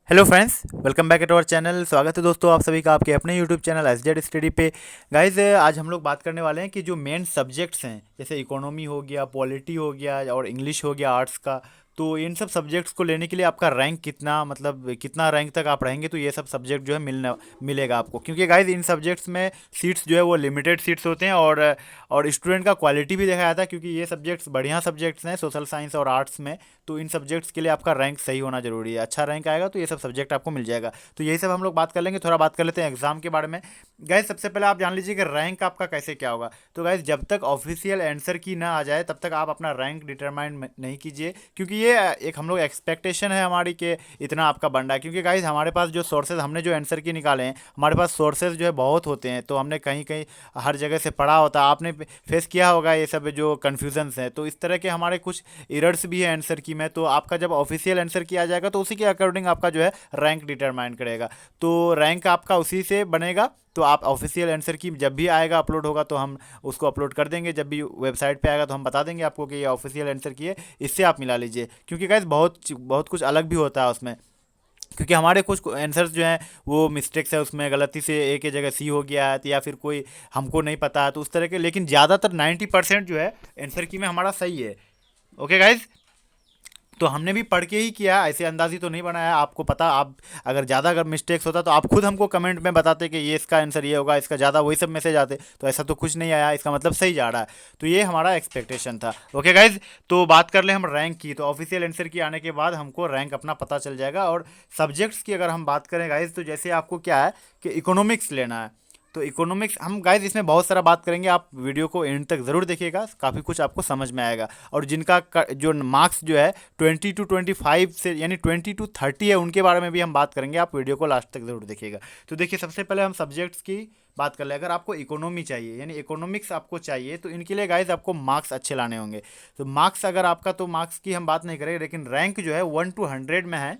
Hello friends, welcome back at our channel. स्वागत है दोस्तों आप सभी का आपके अपने यूट्यूब चैनल एसजेड स्टडी पे। गाइज आज हम लोग बात करने वाले हैं कि जो मेन सब्जेक्ट्स हैं जैसे इकोनॉमी हो गया, पॉलिटी हो गया और इंग्लिश हो गया आर्ट्स का। तो इन सब सब्जेक्ट्स को लेने के लिए आपका रैंक कितना, मतलब कितना रैंक तक आप रहेंगे तो ये सब सब्जेक्ट जो है मिलेगा आपको। क्योंकि गाइज इन सब्जेक्ट्स में सीट्स जो है वो लिमिटेड सीट्स होते हैं और स्टूडेंट का क्वालिटी भी देखा जाता है, क्योंकि ये सब्जेक्ट्स बढ़िया सब्जेक्ट्स हैं सोशल साइंस और आर्ट्स में। तो इन सब्जेक्ट्स के लिए आपका रैंक सही होना जरूरी है। अच्छा रैंक आएगा तो ये सब सब्जेक्ट आपको मिल जाएगा। तो यही सब हम लोग बात कर लेंगे। थोड़ा बात कर लेते हैं एग्जाम के बारे में। गैस सबसे पहले आप जान लीजिए कि रैंक आपका कैसे क्या होगा। तो गैस जब तक ऑफिशियल आंसर की ना आ जाए तब तक आप अपना रैंक डिटरमाइन नहीं कीजिए, क्योंकि ये एक हम लोग एक्सपेक्टेशन है हमारी कि इतना आपका बनना है। क्योंकि गाइज हमारे पास जो सोर्सेज हमने जो आंसर की निकाले हैं, हमारे पास सोर्सेज जो है बहुत होते हैं। तो हमने कहीं कहीं हर जगह से पढ़ा होता है, आपने फेस किया होगा ये सब जो कन्फ्यूजन्स हैं। तो इस तरह के हमारे कुछ एरर्स भी है आंसर की में। तो आपका जब ऑफिशियल आंसर किया जाएगा तो उसी के अकॉर्डिंग आपका जो है रैंक डिटरमाइन करेगा। तो रैंक आपका उसी से बनेगा। तो आप ऑफिशियल आंसर की जब भी आएगा अपलोड होगा तो हम उसको अपलोड कर देंगे। जब भी वेबसाइट पे आएगा तो हम बता देंगे आपको कि ये ऑफिशियल आंसर की है, इससे आप मिला लीजिए। क्योंकि गाइस बहुत बहुत कुछ अलग भी होता है उसमें। क्योंकि हमारे कुछ आंसर्स जो हैं वो मिस्टेक्स है, उसमें गलती से ए की जगह सी हो गया है, तो या फिर कोई हमको नहीं पता है तो उस तरह के। लेकिन ज़्यादातर 90% जो है आंसर की में हमारा सही है। ओके गाइज, तो हमने भी पढ़ के ही किया, ऐसे अंदाजी तो नहीं बनाया। आपको पता, आप अगर ज़्यादा अगर मिस्टेक्स होता तो आप खुद हमको कमेंट में बताते कि ये इसका आंसर ये होगा, इसका ज़्यादा वही सब मैसेज आते। तो ऐसा तो कुछ नहीं आया, इसका मतलब सही जा रहा है। तो ये हमारा एक्सपेक्टेशन था। ओके गाइज, तो बात कर ले हम रैंक की। तो ऑफिशियल आंसर की आने के बाद हमको रैंक अपना पता चल जाएगा। और सब्जेक्ट्स की अगर हम बात करें गाइज, तो जैसे आपको क्या है कि इकोनॉमिक्स लेना है। तो इकोनॉमिक्स हम गाइज इसमें बहुत सारा बात करेंगे, आप वीडियो को एंड तक ज़रूर देखिएगा, काफ़ी कुछ आपको समझ में आएगा। और जिनका जो मार्क्स जो है 20 to 25 से यानी 20 to 30 है, उनके बारे में भी हम बात करेंगे। आप वीडियो को लास्ट तक ज़रूर देखिएगा। तो देखिए सबसे पहले हम सब्जेक्ट्स की बात कर ले। अगर आपको इकोनॉमी चाहिए यानी इकोनॉमिक्स आपको चाहिए तो इनके लिए गाइज आपको मार्क्स अच्छे लाने होंगे। तो मार्क्स अगर आपका, तो मार्क्स की हम बात नहीं करेंगे, लेकिन रैंक जो है 1 to 100 में है।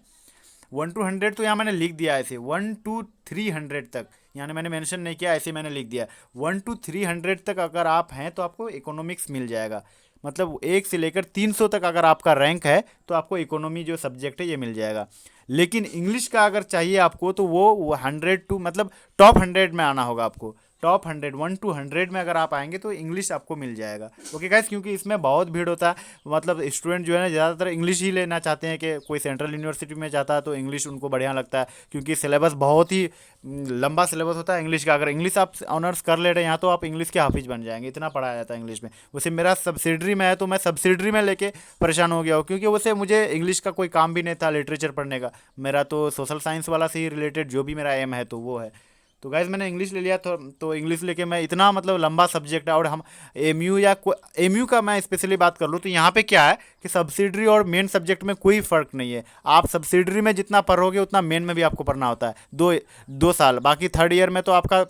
1 to 100 तो यहाँ मैंने लिख दिया ऐसे, 1 to 300 तक, यानी मैंने मेंशन नहीं किया, ऐसे मैंने लिख दिया। 1 to 300 तक अगर आप हैं तो आपको इकोनॉमिक्स मिल जाएगा। मतलब 1 से लेकर 300 तक अगर आपका रैंक है तो आपको इकोनॉमी जो सब्जेक्ट है ये मिल जाएगा। लेकिन इंग्लिश का अगर चाहिए आपको तो वो 100 टू मतलब टॉप 100 में आना होगा आपको। टॉप 100, 1 to 100 में अगर आप आएंगे तो इंग्लिश आपको मिल जाएगा। ओके गाइस, क्योंकि इसमें बहुत भीड़ होता है। मतलब स्टूडेंट जो है ना ज़्यादातर इंग्लिश ही लेना चाहते हैं, कि कोई सेंट्रल यूनिवर्सिटी में जाता है तो इंग्लिश उनको बढ़िया लगता है। क्योंकि सिलेबस बहुत ही लंबा सिलेबस होता है इंग्लिश का। अगर इंग्लिश आप ऑनर्स कर ले रहे हैं यहाँ तो आप इंग्लिश के हाफिज बन जाएंगे, इतना पढ़ाया जाता है इंग्लिश में। वैसे मेरा सब्सिडरी में है तो मैं सब्सिडरी में लेके परेशान हो गया हूँ, क्योंकि वैसे मुझे इंग्लिश का कोई काम भी नहीं था लिटरेचर पढ़ने का। मेरा तो सोशल साइंस वाला से ही रिलेटेड जो भी मेरा एम है तो वो है। तो गाइज मैंने इंग्लिश ले लिया। तो इंग्लिश लेके मैं, इतना मतलब लंबा सब्जेक्ट है। और हम एमयू या एमयू का मैं स्पेशली बात कर लूँ तो यहाँ पे क्या है कि सब्सिडरी और मेन सब्जेक्ट में कोई फ़र्क नहीं है। आप सब्सिडरी में जितना पढ़ोगे उतना मेन में भी आपको पढ़ना होता है, 2 2 साल। बाकी थर्ड ईयर में तो आपका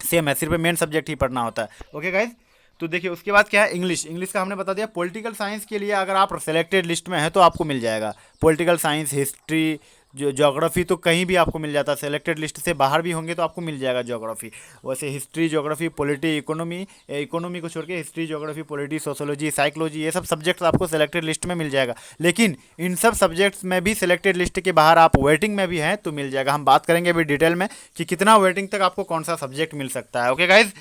सेम है, सिर्फ मेन सब्जेक्ट ही पढ़ना होता है। ओके गाइज, तो देखिए उसके बाद क्या है, इंग्लिश। इंग्लिश का हमने बता दिया। पॉलिटिकल साइंस के लिए अगर आप सिलेक्टेड लिस्ट में हैं तो आपको मिल जाएगा। पॉलिटिकल साइंस, हिस्ट्री, जो ज्योग्राफी तो कहीं भी आपको मिल जाता है। सेलेक्टेड लिस्ट से बाहर भी होंगे तो आपको मिल जाएगा ज्योग्राफी। वैसे history, geography, polity, economy, economy को छोड़ के history, geography, polity, sociology, psychology, ये सब सब्जेक्ट्स आपको सेलेक्टेड लिस्ट में मिल जाएगा। लेकिन इन सब सब्जेक्ट्स में भी सिलेक्टेड लिस्ट के बाहर आप वेटिंग में भी हैं तो मिल जाएगा। हम बात करेंगे अभी डिटेल में कि कितना वेटिंग तक आपको कौन सा सब्जेक्ट मिल सकता है। ओके गाइज,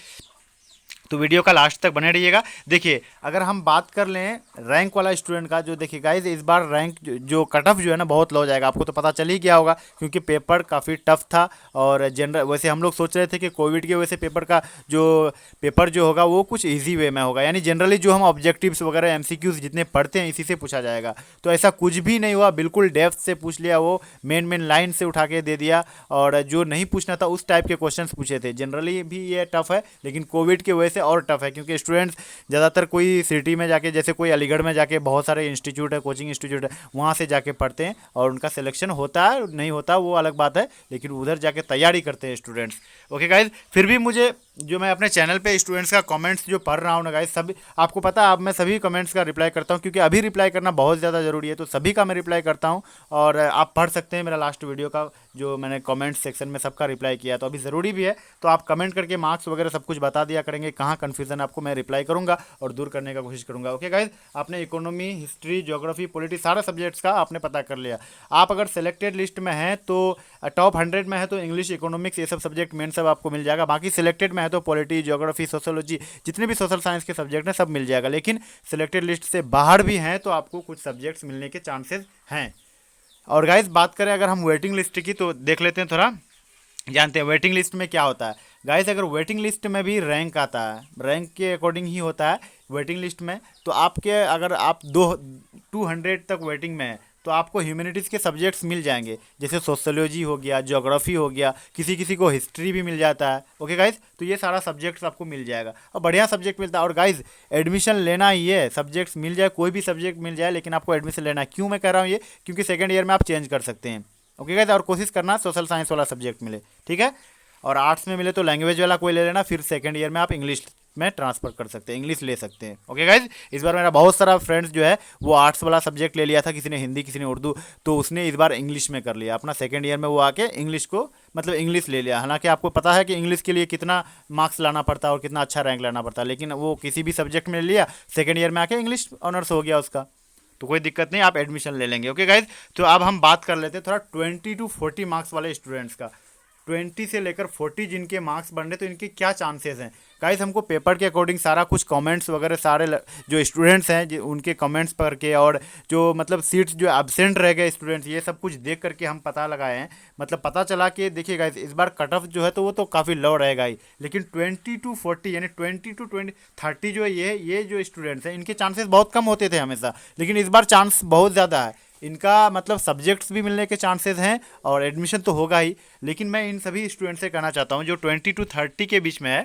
तो वीडियो का लास्ट तक बने रहिएगा। देखिए अगर हम बात कर लें रैंक वाला स्टूडेंट का, जो देखिए गाइज इस बार रैंक जो कट ऑफ जो है ना बहुत लो जाएगा। आपको तो पता चल ही गया होगा, क्योंकि पेपर काफ़ी टफ था। और जनरल वैसे हम लोग सोच रहे थे कि कोविड की वजह से पेपर का जो पेपर जो होगा वो कुछ ईजी वे में होगा, यानी जनरली जो हम ऑब्जेक्टिव्स वगैरह एमसीक्यूज जितने पढ़ते हैं इसी से पूछा जाएगा। तो ऐसा कुछ भी नहीं हुआ, बिल्कुल डेप्थ से पूछ लिया, वो मेन मेन लाइन से उठा के दे दिया। और जो नहीं पूछना था उस टाइप के क्वेश्चन पूछे थे। जनरली भी ये टफ है, लेकिन कोविड की वजह से और टफ है, क्योंकि स्टूडेंट्स ज़्यादातर कोई सिटी में जाके, जैसे कोई अलीगढ़ में जाके, बहुत सारे इंस्टीट्यूट है, कोचिंग इंस्टीट्यूट है, वहाँ से जाके पढ़ते हैं। और उनका सिलेक्शन होता है नहीं होता वो अलग बात है, लेकिन उधर जाके तैयारी करते हैं स्टूडेंट्स। ओके गाइज, फिर भी मुझे जो मैं अपने चैनल पे स्टूडेंट्स का कमेंट्स जो पढ़ रहा हूँ ना गाइज, सभी आपको पता है अब मैं सभी कमेंट्स का रिप्लाई करता हूँ, क्योंकि अभी रिप्लाई करना बहुत ज़्यादा ज़रूरी है। तो सभी का मैं रिप्लाई करता हूँ। और आप पढ़ सकते हैं मेरा लास्ट वीडियो का, जो मैंने कमेंट सेक्शन में सबका रिप्लाई किया। तो अभी ज़रूरी भी है, तो आप कमेंट करके मार्क्स वगैरह सब कुछ बता दिया करेंगे, कहाँ जहाँ कन्फ्यूज़न है आपको मैं रिप्लाई करूँगा और दूर करने का कोशिश करूँगा। ओके गाइज, आपने इकोनॉमी, हिस्ट्री, ज्योग्राफी, पॉलिटी सारे सब्जेक्ट्स का आपने पता कर लिया। आप अगर सिलेक्टेड लिस्ट में हैं तो टॉप 100 में है तो इंग्लिश, इकोनॉमिक्स ये सब सब्जेक्ट मेन सब आपको मिल जाएगा। बाकी सिलेक्टेड में है तो पॉलिटी, ज्योग्राफी, सोशोलॉजी जितने भी सोशल साइंस के सब्जेक्ट हैं सब मिल जाएगा। लेकिन सिलेक्टेड लिस्ट से बाहर भी हैं तो आपको कुछ सब्जेक्ट्स मिलने के चांसेस हैं। और गाइज बात करें अगर हम वेटिंग लिस्ट की तो देख लेते हैं, थोड़ा जानते हैं वेटिंग लिस्ट में क्या होता है। गाइस अगर वेटिंग लिस्ट में भी रैंक आता है, रैंक के अकॉर्डिंग ही होता है वेटिंग लिस्ट में। तो आपके अगर आप 200 तक वेटिंग में है तो आपको ह्यूमैनिटीज़ के सब्जेक्ट्स मिल जाएंगे, जैसे सोशोलॉजी हो गया, ज्योग्राफी हो गया, किसी किसी को हिस्ट्री भी मिल जाता है। ओके गाइज, तो ये सारा सब्जेक्ट्स आपको मिल जाएगा और बढ़िया सब्जेक्ट मिलता है। और गाइज एडमिशन लेना ही है, सब्जेक्ट्स मिल जाए, कोई भी सब्जेक्ट मिल जाए, लेकिन आपको एडमिशन लेना है। क्यों मैं कह रहा हूँ ये, क्योंकि सेकेंड ईयर में आप चेंज कर सकते हैं। ओके गाइस, और कोशिश करना सोशल साइंस वाला सब्जेक्ट मिले, ठीक है। और आर्ट्स में मिले तो लैंग्वेज वाला कोई ले लेना, फिर सेकंड ईयर में आप इंग्लिश में ट्रांसफर कर सकते हैं, इंग्लिश ले सकते हैं। ओके गाइज, इस बार मेरा बहुत सारा फ्रेंड्स जो है वो आर्ट्स वाला सब्जेक्ट ले लिया था, किसी ने हिंदी, किसी ने उर्दू, तो उसने इस बार इंग्लिश में कर लिया अपना। सेकंड ईयर में वो आके इंग्लिश को मतलब इंग्लिश ले लिया। हालांकि आपको पता है कि इंग्लिश के लिए कितना मार्क्स लाना पड़ता है और कितना अच्छा रैंक लाना पड़ता है, लेकिन वो किसी भी सब्जेक्ट में ले लिया, सेकेंड ईयर में आके इंग्लिश ऑनर्स हो गया उसका, तो कोई दिक्कत नहीं, आप एडमिशन ले लेंगे। ओके गाइज, तो अब हम बात कर लेते हैं थोड़ा 20 to 40 मार्क्स वाले स्टूडेंट्स का। 20 से लेकर 40 जिनके मार्क्स बन रहे तो इनके क्या चांसेस हैं। गाइस हमको पेपर के अकॉर्डिंग सारा कुछ कमेंट्स वगैरह सारे जो स्टूडेंट्स हैं उनके कमेंट्स पढ़ के और जो मतलब सीट्स जो एब्सेंट रह गए स्टूडेंट्स, ये सब कुछ देख करके हम पता लगाए हैं। मतलब पता चला कि देखिए गाइस इस बार कट ऑफ जो है तो वो तो काफ़ी लो रहेगा ही, लेकिन 20 to 40 यानी 20 to 30 जो है ये जो स्टूडेंट्स हैं इनके चांसेस बहुत कम होते थे हमेशा, लेकिन इस बार चांस बहुत ज़्यादा है इनका। मतलब सब्जेक्ट्स भी मिलने के चांसेस हैं और एडमिशन तो होगा ही। लेकिन मैं इन सभी स्टूडेंट से कहना चाहता हूँ जो 20 to 30 के बीच में है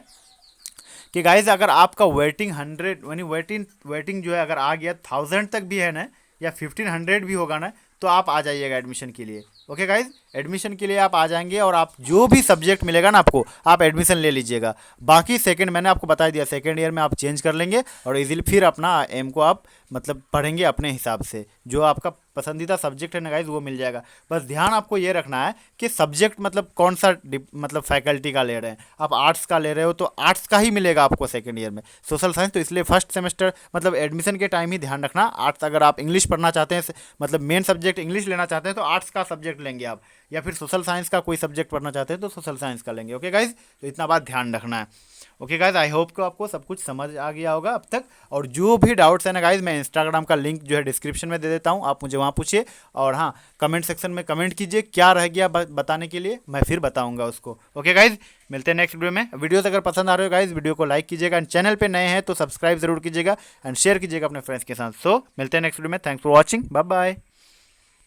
कि गाइज अगर आपका वेटिंग 100 यानी वेटिंग जो है अगर आ गया 1000 तक भी है ना, या 1500 भी होगा ना, तो आप आ जाइएगा एडमिशन के लिए। ओके गाइज, एडमिशन के लिए आप आ जाएंगे और आप जो भी सब्जेक्ट मिलेगा ना आपको, आप एडमिशन ले लीजिएगा। बाकी सेकंड मैंने आपको बता दिया, सेकंड ईयर में आप चेंज कर लेंगे और इजीली फिर अपना एम को आप मतलब पढ़ेंगे अपने हिसाब से, जो आपका पसंदीदा सब्जेक्ट है ना गाइज वो मिल जाएगा। बस ध्यान आपको ये रखना है कि सब्जेक्ट मतलब कौन सा मतलब फैकल्टी का ले रहे हैं। आप आर्ट्स का ले रहे हो तो आर्ट्स का ही मिलेगा आपको सेकंड ईयर में। सोशल साइंस तो इसलिए फर्स्ट सेमेस्टर मतलब एडमिशन के टाइम ही ध्यान रखना। आर्ट्स अगर आप इंग्लिश पढ़ना चाहते हैं, मतलब मेन सब्जेक्ट इंग्लिश लेना चाहते हैं तो आर्ट्स का सब्जेक्ट लेंगे आप, या फिर सोशल साइंस का कोई सब्जेक्ट पढ़ना चाहते हैं तो सोशल साइंस का लेंगे। ओके गाइज, तो इतना बात ध्यान रखना है। ओके गाइज, आई होप कि आपको सब कुछ समझ आ गया होगा अब तक। और जो भी डाउट्स है ना गाइज, मैं इंस्टाग्राम का लिंक जो है डिस्क्रिप्शन में दे देता हूँ, आप मुझे वहाँ पूछिए। और हाँ, कमेंट सेक्शन में कमेंट कीजिए क्या रह गया बताने के लिए, मैं फिर बताऊँगा उसको। ओके गाइज, मिलते हैं नेक्स्ट वीडियो में। वीडियोस अगर पसंद आ रहे हो गाइज, वीडियो को लाइक कीजिएगा एंड चैनल पे नए हैं तो सब्सक्राइब जरूर कीजिएगा एंड शेयर कीजिएगा अपने फ्रेंड्स के साथ। सो मिलते हैं नेक्स्ट वीडियो में। Thanks for watching, bye bye.